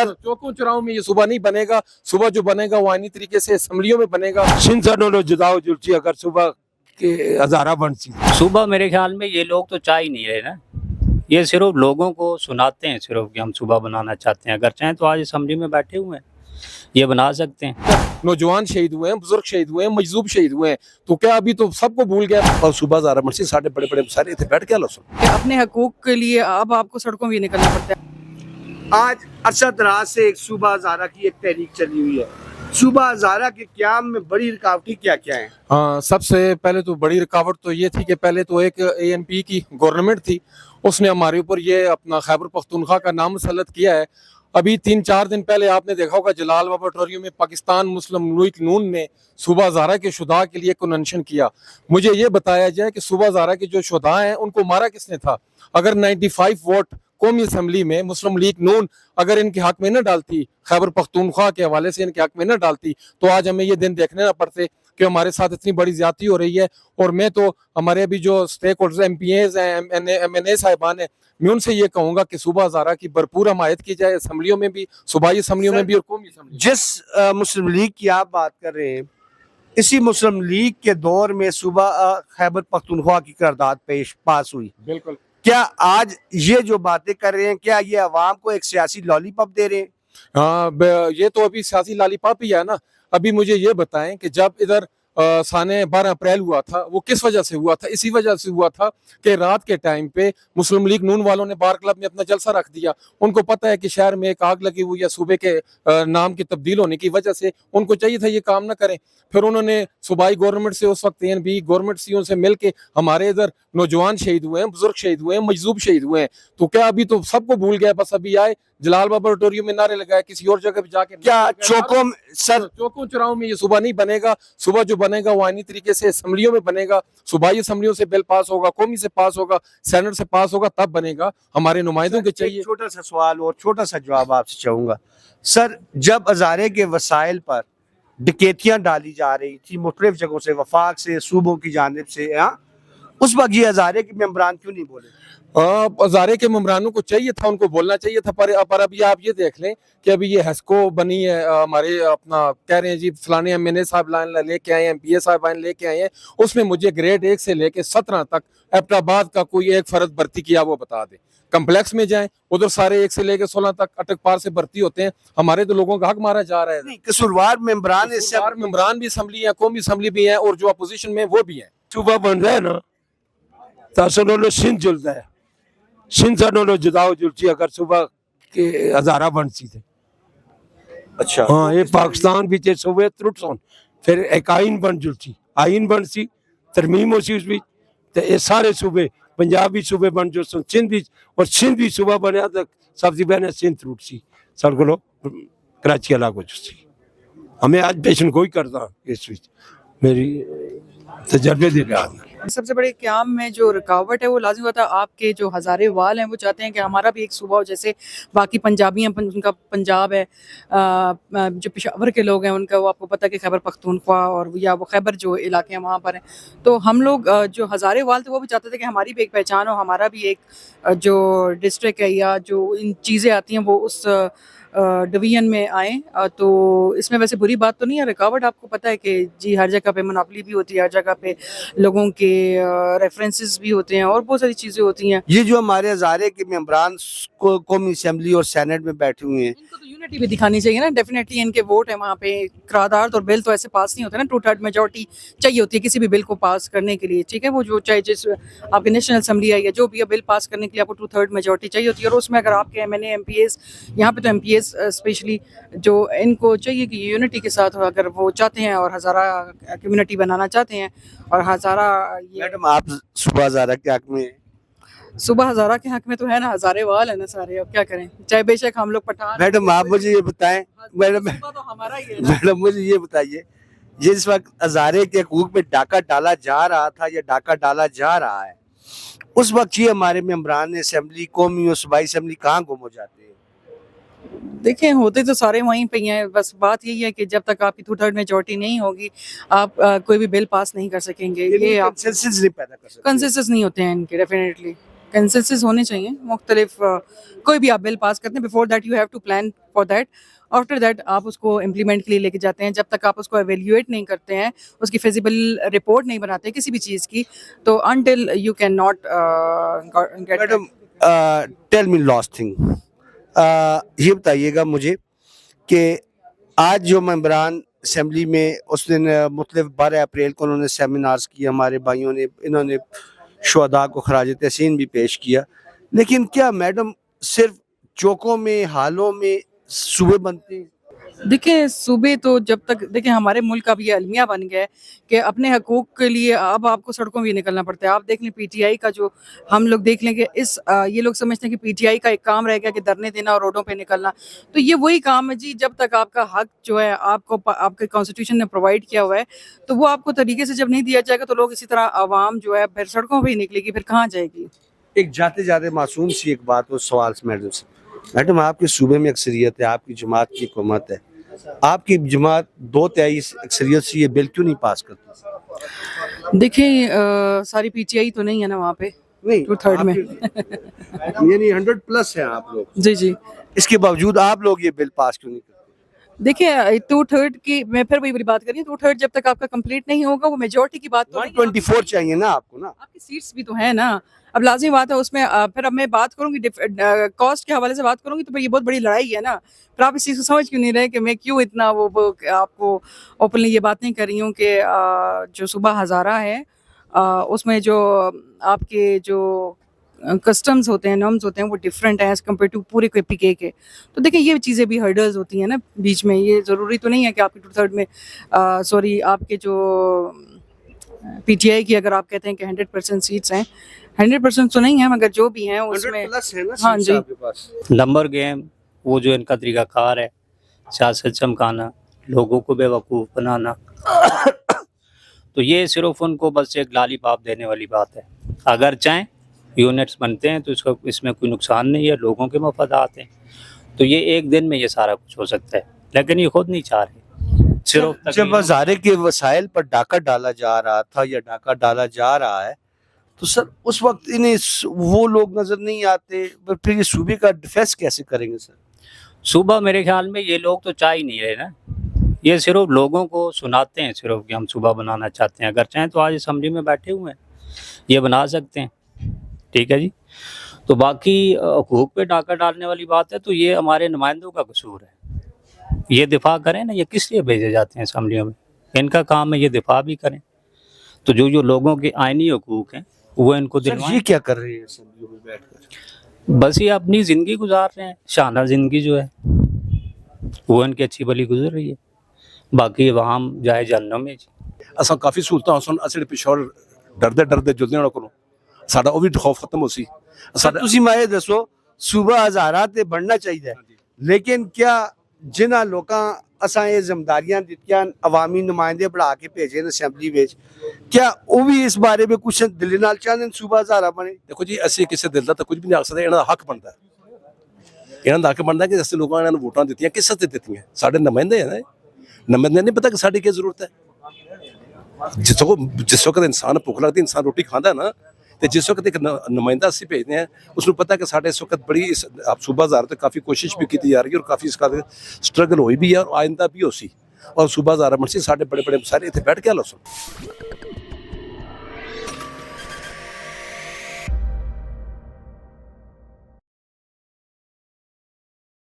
Sir चौकों चौराहों में ये सुबह नहीं बनेगा, सुबह जो बनेगा वो आईनी तरीके से असम्बलियों में बनेगा। शिनसानो जुदाओ जुलची अगर सुबह के हजारा बनसी सुबह मेरे ख्याल में ये लोग तो चाह ही नहीं रहे ना, ये सिर्फ लोगों को सुनाते हैं सिर्फ कि हम सुबह बनाना चाहते हैं। अगर चाहें तो आज असेंबली में बैठे हुए हैं, ये बना सकते हैं। नौजवान शहीद हुए हैं, बुजुर्ग शहीद हुए हैं, मजलूम शहीद हुए हैं, तो क्या अभी तो सबको भूल गया? और सुबह हजारा बनसी साढ़े बड़े बड़े सारे थे बैठ के लो सुन अपने हकूक के लिए अब आपको सड़कों में निकलना पड़ता है। आज अरसा दराज से एक सूबा हज़ारा की एक तहरीक चली हुई है। सूबा हज़ारा के क़याम में बड़ी रुकावटें क्या क्या हैं? हाँ, सबसे पहले तो बड़ी रुकावट तो ये थी कि पहले तो एक ANP की गवर्नमेंट थी, उसने हमारे ऊपर ये अपना खैबर पख्तूनख्वा का नाम मुसल्लत किया है। अभी 3-4 दिन पहले आपने देखा होगा जलाल लेबोरेटरी में पाकिस्तान मुस्लिम लीग नून ने सूबा हज़ारा के शुदा के लिए कन्वेंशन किया। मुझे ये बताया जाए कि सूबा हज़ारा के जो शुदा हैं उनको मारा किसने था? अगर 95 वोट कौमी असम्बली में मुस्लिम लीग नून अगर इनके हक में न डालती, खैबर पख्तूनख्वा के हवाले से इनके हक में न डालती, तो आज हमें ये दिन देखने ना पड़ते कि हमारे साथ इतनी बड़ी ज्यादती हो रही है। और मैं तो हमारे अभी जो स्टेक होल्डर्स MPAs हैं, MNA साहिबान हैं, मैं उनसे ये कहूँगा कि सूबा हज़ारा की भरपूर हमायत की जाए, असम्बलियों में भी, सूबाई असम्बलियों में भी और कौमी असम्बलियों। जिस मुस्लिम लीग की आप बात कर रहे हैं, इसी मुस्लिम लीग के दौर में सूबा खैबर पख्तूनख्वा की करारदाद पास हुई। बिल्कुल। क्या आज ये जो बातें कर रहे हैं, क्या ये अवाम को एक सियासी लॉलीपॉप दे रहे हैं? हाँ, ये तो अभी सियासी लॉलीपॉप ही है ना। अभी मुझे ये बताएं कि जब इधर साने 12 अप्रैल हुआ था, वो किस वजह से हुआ था? इसी वजह से हुआ था कि रात के टाइम पे मुस्लिम लीग नून वालों ने बार क्लब में अपना जलसा रख दिया। उनको पता है कि शहर में एक आग लगी हुई है सूबे के नाम की तब्दील होने की वजह से, उनको चाहिए था ये काम ना करें। फिर उन्होंने सूबाई गवर्नमेंट से, उस वक्त ANP गवर्नमेंट से उनसे मिल के हमारे इधर नौजवान शहीद हुए हैं, बुजुर्ग शहीद हुए हैं, मजलूम शहीद हुए हैं, तो क्या अभी तो सबको भूल गया? बस अभी आए जलाल लेबोरेटरी में नारे लगाए, किसी और जगह पे जाके क्या चौकों चौराहों में ये सुबह नहीं बनेगा, सुबह जो बनेगा वो आईनी तरीके से असम्बलियों में बनेगा, सूबाई असम्बलियों से बिल पास होगा, कौमी से पास होगा, सेनेट से पास होगा, तब बनेगा। हमारे नुमाइंदों के चाहिए। छोटा सा सवाल और छोटा सा जवाब आपसे चाहूंगा सर। जब हज़ारे के वसाइल पर डकैतियां डाली जा रही थी मुख्तलिफ जगहों से, वफाक से, सूबों की जानिब से, उस वक्त ये हज़ारे के मेंबरान क्यों नहीं बोले? हज़ारे के मेंबरानों को चाहिए था, उनको बोलना चाहिए था। पर अभी आप ये देख लें कि अभी ये हेस्को बनी है, हमारे अपना कह रहे हैं जी फलाने MNA साहब लेके आए हैं, MPA साहब लेके आए हैं, उसमें मुझे ग्रेड 1 से लेके 17 तक एबटाबाद का कोई एक फर्द भर्ती किया वो बता दे। कम्प्लेक्स में जाएं, उधर सारे 1 से लेके 16 तक अटक पार से भर्ती होते हैं। हमारे तो लोगों का हक मारा जा रहा है। कसूरवार मेंबरान भी असम्बली है, कौमी असम्बली भी है, और जो अपोजिशन में वो भी है। सुबह बन रहा है ना तासनो सिंध जुलता है शिनसानो जुदाओ जुलची अगर सुबह के हजारा बनसी थे। अच्छा हाँ, ये पाकिस्तान भी थे सूबे त्रुटसोन, फिर एक आइन बन जुलची, आइन बन सी तरमीम होसी उस भी, तो ये सारे सूबे पंजाब भी सूबे बन जो सिंध भी, और सिंध भी सूबा बनया तो सबसे पहले सिंध त्रुट सी सर को कराची अलग हो चुकी। हमें आज पेशन कोई करता इस बीच मेरी तजर्बे दे रहा है। सबसे बड़े क़याम में जो रुकावट है वो लाजिम होता है, आपके जो हज़ारे वाल हैं वो चाहते हैं कि हमारा भी एक सूबा हो, जैसे बाकी पंजाबी हैं, उनका पंजाब है, जो पेशावर के लोग हैं उनका, वो आपको पता है कि खैबर पख्तूनख्वा और या वो खैबर जो इलाके हैं वहाँ पर हैं। तो हम लोग जो हज़ारे वाल थे वो भी चाहते थे कि हमारी भी एक पहचान हो, हमारा भी एक जो डिस्ट्रिक्ट है या जो इन चीज़ें आती हैं वो उस डिवीजन में आए। तो इसमें वैसे बुरी बात तो नहीं है। रुकावट आपको पता है कि जी हर जगह पे मोनोपोली भी होती है, हर जगह पे लोगों के रेफरेंसेस भी होते हैं और बहुत सारी चीज़ें होती हैं। ये जो हमारे हज़ारे के मेंबरान कौमी असेंबली और सेनेट में बैठे हुए हैं, इनको तो यूनिटी भी दिखानी चाहिए ना। डेफिनेटली इनके वोट है वहाँ पे, करारदाद और बिल तो ऐसे पास नहीं होते ना, 2/3 मेजोरिटी चाहिए होती है किसी भी बिल को पास करने के लिए, ठीक है। वो जो चाहे जिस आपकी नेशनल असेंबली है या जो भी है, बिल पास करने के लिए आपको 2/3 मेजोरिटी चाहिए होती है। और उसमें अगर आपके MNA MPAs, यहाँ पे तो MPAs स्पेशली जो इनको चाहिए कि यूनिटी के साथ अगर वो चाहते हैं और हज़ारा कम्युनिटी बनाना चाहते हैं और हज़ारा मैडम आप सूबा हज़ारा के हक में, सुबह हज़ारा के हक में तो है ना, हज़ारे वाल है ना सारे, अब क्या करें, चाहे बेशक हम लोग पठान। मैडम आप मुझे ये बताएं, मैडम तो हमारा ही है ना। मैडम मुझे ये बताइए, जिस वक्त हज़ारे के हकूक पे डाका डाला जा रहा था या डाका डाला जा रहा है, उस वक्त ये हमारे मेंबरान असेंबली, कौमी और सूबाई असेंबली कहाँ गुम हो जाते हैं? देखें, होते तो सारे वहीं पे ही हैं, बस बात यही है कि जब तक आपकी 2/3 मेजोरिटी नहीं होगी आप कोई भी बिल पास नहीं कर सकेंगे। ये आप कंसेंसस नहीं पैदा कर सकते। कंसेंसस नहीं होते हैं इनके, डेफिनेटली कंसेंसस होने चाहिए मुख्तलिफ कोई भी आप बिल पास करते हैं before that you have to plan for that after that आप उसको इम्प्लीमेंट के लिए लेके जाते हैं जब तक आप उसको एवेल्यूएट नहीं करते हैं उसकी फिजिबल रिपोर्ट नहीं बनाते किसी भी चीज़ की तो until you can not get madam tell me last thing, ये बताइएगा मुझे कि आज जो मेंबरान असेंबली में उस दिन मुख्तलिफ 12 अप्रैल को उन्होंने सेमिनार्स किए, हमारे भाइयों ने इन्होंने शुहदा को खराज तहसीन भी पेश किया, लेकिन क्या मैडम सिर्फ चौकों में हालों में सूबे बनते हैं? देखिए सूबे तो जब तक देखिए हमारे मुल्क का भी ये अलमिया बन गया है कि अपने हकूक़ के लिए अब आपको सड़कों में भी निकलना पड़ता है। आप देख लें पीटीआई का जो हम लोग देख लें कि ये लोग समझते हैं कि पीटीआई का एक काम रह गया कि धरने देना और रोडों पे निकलना, तो ये वही काम है जी। जब तक आपका हक जो है आपको आपके कॉन्स्टिट्यूशन ने प्रोवाइड किया हुआ है तो वो आपको तरीके से जब नहीं दिया जाएगा तो लोग इसी तरह आवाम जो है फिर सड़कों पर ही निकलेगी, फिर कहाँ जाएगी। एक जाते जाते मासूम सी एक बात हो सवाल से मैडम से, मैडम आपके सूबे में अक्सरियत है, आपकी जमात की हुकूमत है, आपकी जमात 2/3 अक्सरियत से ये बिल क्यों नहीं पास करती? देखिए सारी पीटीआई तो नहीं है ना वहाँ पे, नहीं 2/3 में यानी 100+ हैं आप लोग, जी जी। इसके बावजूद आप लोग ये बिल पास क्यों नहीं करते? देखिए 2/3 की मैं फिर वही वाली बात कर रही हूँ, 2/3 जब तक आपका कंप्लीट नहीं होगा वो मेजोरिटी की बात तो नहीं है। 124 चाहिए ना आपको ना, आपकी सीट्स भी तो है ना, अब लाज़मी बात है उसमें फिर अब मैं बात करूंगी कॉस्ट के हवाले से बात करूंगी तो फिर ये बहुत बड़ी लड़ाई है ना। फिर आप इस चीज़ को समझ क्यों नहीं रहे कि मैं क्यों इतना वो आपको ओपनली ये बात नहीं कर रही हूँ कि जो सूबा हज़ारा है उसमें जो आपके जो कस्टम्स होते हैं, नॉर्म्स होते हैं वो डिफरेंट है एज़ कम्पेयर टू पूरे KPK के। तो देखिए ये चीज़ें भी हर्डल्स होती हैं ना बीच में, ये ज़रूरी तो नहीं है कि आपकी 2/3 में सॉरी आपके जो PTI की अगर आप कहते हैं कि 100% सीट्स हैं, 100% तो नहीं है मगर जो भी हैं उसमें 100+ है ना हाँ सीट्स जी। आपके पास। नंबर गेम वो जो इनका तरीक़ाकार है, सियासत चमकाना, लोगों को बेवकूफ़ बनाना तो ये सिर्फ उनको बस एक लालीपाप देने वाली बात है। अगर चाहें यूनिट्स बनते हैं तो इसको इसमें कोई नुकसान नहीं है, लोगों के मफादात हैं, तो ये एक दिन में ये सारा कुछ हो सकता है, लेकिन ये खुद नहीं चाह रहे। सिर्फ जब हज़ारे के वसाइल पर डाका डाला जा रहा था या डाका डाला जा रहा है तो सर उस वक्त इन्हें वो लोग नजर नहीं आते, फिर ये सूबे का डिफेंस कैसे करेंगे सर? सुबह मेरे ख्याल में ये लोग तो चाह ही नहीं रहे ना, ये सिर्फ लोगों को सुनाते हैं सिर्फ कि हम सुबह बनाना चाहते हैं। अगर चाहें तो आज असेंबली में बैठे हुए हैं, ये बना सकते हैं, ठीक है जी। तो बाकी हुकूक पे डाका डालने वाली बात है तो ये हमारे नुमाइंदों का कसूर है, ये दिफा करें ना, ये किस लिए भेजे जाते हैं असेंबलियों में, इनका काम है ये दिफा भी करें। तो जो लोगों के आइनी हुकूक हैं वो इनको सर दिलवाएं। ये क्या कर रहे हैं असेंबली में बैठकर? बस ये अपनी ज़िंदगी गुजार रहे हैं, शाना ज़िंदगी जो है वो इनकी अच्छी भली गुजर रही है, बाकी वहाँ जाए जहन्नम में जी। असां काफ़ी सहूलतां सन, असं पिछोड़ डरदे डरदे जुलदे उन्होंने को साडा वो भी खौफ खत्म हो सी। सर ਤੁਸੀਂ ਮੈਂ ਦੱਸੋ सूबा हज़ारा ते बढ़ना चाहिए, लेकिन क्या जिन्हां लोकां असां ये जिम्मेदारियां दित्तियां अवामी नुमाइंदे बढ़ा के भेजे न असेंबली विच, क्या वो भी इस बारे में कुछ दिल नाल चाहते सूबा हज़ारा बने? देखो जी ਅਸੀਂ ਕਿਸੇ ਦਿਲ ਦਾ ਤਾਂ ਕੁਝ ਵੀ ਨਹੀਂ ਆਖ ਸਕਦੇ, ਇਹਨਾਂ ਦਾ ਹੱਕ ਬਣਦਾ ਹੈ, ਇਹਨਾਂ ਦਾ ਹੱਕ ਬਣਦਾ ਕਿ ਅਸੀਂ ਲੋਕਾਂ ਨੇ ਇਹਨਾਂ ਨੂੰ ਵੋਟਾਂ ਦਿੱਤੀਆਂ, ਕਿਸ ਤੇ ਦਿੱਤੀਆਂ, ਸਾਡੇ ਨੁਮਾਇੰਦੇ ਹੈ ਨਾ, ਨੁਮਾਇੰਦੇ ਨਹੀਂ ਪਤਾ ਕਿ ਸਾਡੀ ਕੀ ਜ਼ਰੂਰਤ ਹੈ। ਜਿਸ ਵਕਤ ਇਨਸਾਨ ਭੁੱਖ ਲੱਗਦੀ ਇਨਸਾਨ ਰੋਟੀ ਖਾਂਦਾ ਨਾ, ਤੇ ਜਿਸ ਵਕਤ ਇੱਕ ਨੁਮਾਇੰਦਾ ਅਸੀਂ ਭੇਜਦੇ ਹਾਂ ਉਸਨੂੰ ਪਤਾ ਕਿ ਸਾਡੇ ਇਸ ਵਕਤ ਬੜੀ सूबा हज़ारा ਤੇ ਕਾਫੀ ਕੋਸ਼ਿਸ਼ ਵੀ ਕੀਤੀ ਜਾ ਰਹੀ ਹੈ ਔਰ ਕਾਫੀ ਇਸ ਕਰਕੇ ਸਟਰਗਲ ਹੋਈ ਵੀ ਹੈ ਔਰ ਆਇੰਦਾ ਵੀ ਹੋ ਸੀ, ਔਰ सूबा हज़ारा ਮਰਸੀ ਸਾਡੇ ਬੜੇ ਬੜੇ ਸਾਰੇ ਇੱਥੇ ਬੈਠ ਕੇ ਹਲੋ